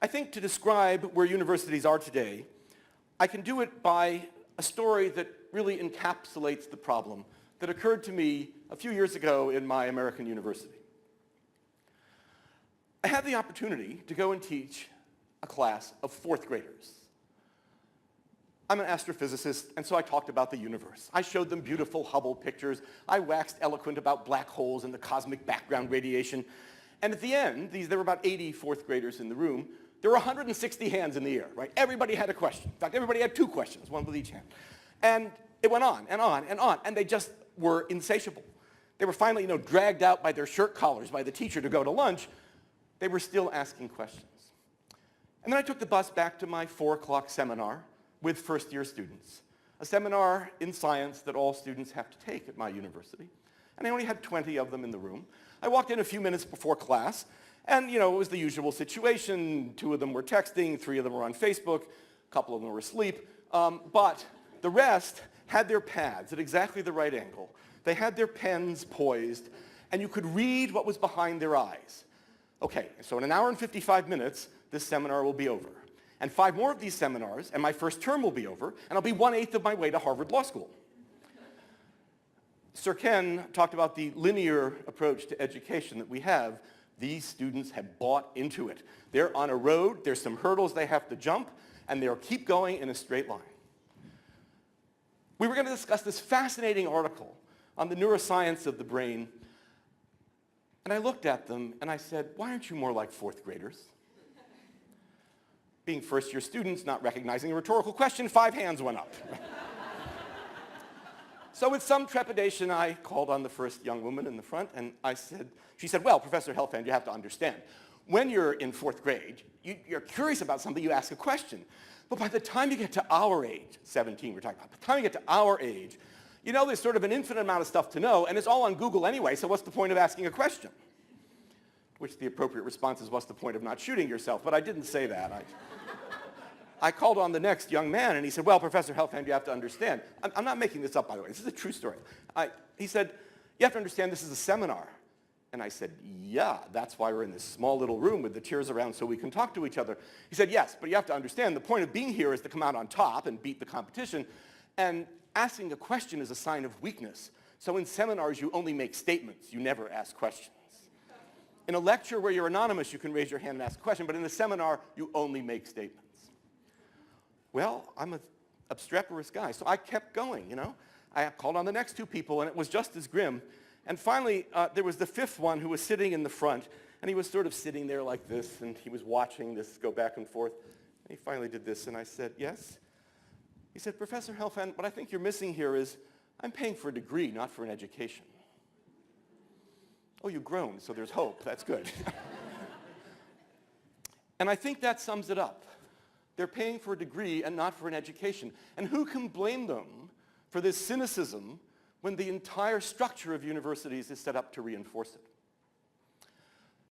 I think to describe where universities are today, I can do it by a story that really encapsulates the problem that occurred to me a few years ago in my American university. I had the opportunity to go and teach a class of fourth graders. I'm an astrophysicist, and so I talked about the universe. I showed them beautiful Hubble pictures. I waxed eloquent about black holes and the cosmic background radiation. And at the end, there were about 80 fourth graders in the room. There were 160 hands in the air, right? Everybody had a question. In fact, everybody had two questions, one with each hand. And it went on and on and on, and they just were insatiable. They were finally, dragged out by their shirt collars by the teacher to go to lunch. They were still asking questions. And then I took the bus back to my 4 o'clock seminar with first-year students, a seminar in science that all students have to take at my university. And I only had 20 of them in the room. I walked in a few minutes before class, and it was the usual situation. 2 of them were texting, 3 of them were on Facebook, a couple of them were asleep. But the rest had their pads at exactly the right angle. They had their pens poised, and you could read what was behind their eyes. Okay, so in an hour and 55 minutes, this seminar will be over. And 5 more of these seminars, and my first term will be over, and I'll be 1/8 of my way to Harvard Law School. Sir Ken talked about the linear approach to education that we have. These students have bought into it. They're on a road, there's some hurdles they have to jump, and they'll keep going in a straight line. We were going to discuss this fascinating article on the neuroscience of the brain, and I looked at them and I said, why aren't you more like fourth graders? Being first-year students, not recognizing a rhetorical question, 5 hands went up. So with some trepidation, I called on the first young woman in the front, and she said, well, Professor Helfand, you have to understand, when you're in 4th grade, you're curious about something, you ask a question. But by the time you get to our age, 17 we're talking about, by the time you get to our age, there's sort of an infinite amount of stuff to know, and it's all on Google anyway, so what's the point of asking a question? Which the appropriate response is, what's the point of not shooting yourself? But I didn't say that. I called on the next young man, and he said, well, Professor Helfand, you have to understand. I'm not making this up, by the way. This is a true story. He said, you have to understand this is a seminar. And I said, yeah, that's why we're in this small little room with the chairs around so we can talk to each other. He said, yes, but you have to understand the point of being here is to come out on top and beat the competition. And asking a question is a sign of weakness. So in seminars, you only make statements. You never ask questions. In a lecture where you're anonymous, you can raise your hand and ask a question, but in a seminar, you only make statements. Well, I'm an obstreperous guy, so I kept going, I called on the next 2 people, and it was just as grim. And finally, there was the 5th one who was sitting in the front, and he was sort of sitting there like this, and he was watching this go back and forth. And he finally did this, and I said, yes? He said, Professor Helfand, what I think you're missing here is I'm paying for a degree, not for an education. Oh, you groaned, so there's hope. That's good. And I think that sums it up. They're paying for a degree and not for an education. And who can blame them for this cynicism when the entire structure of universities is set up to reinforce it?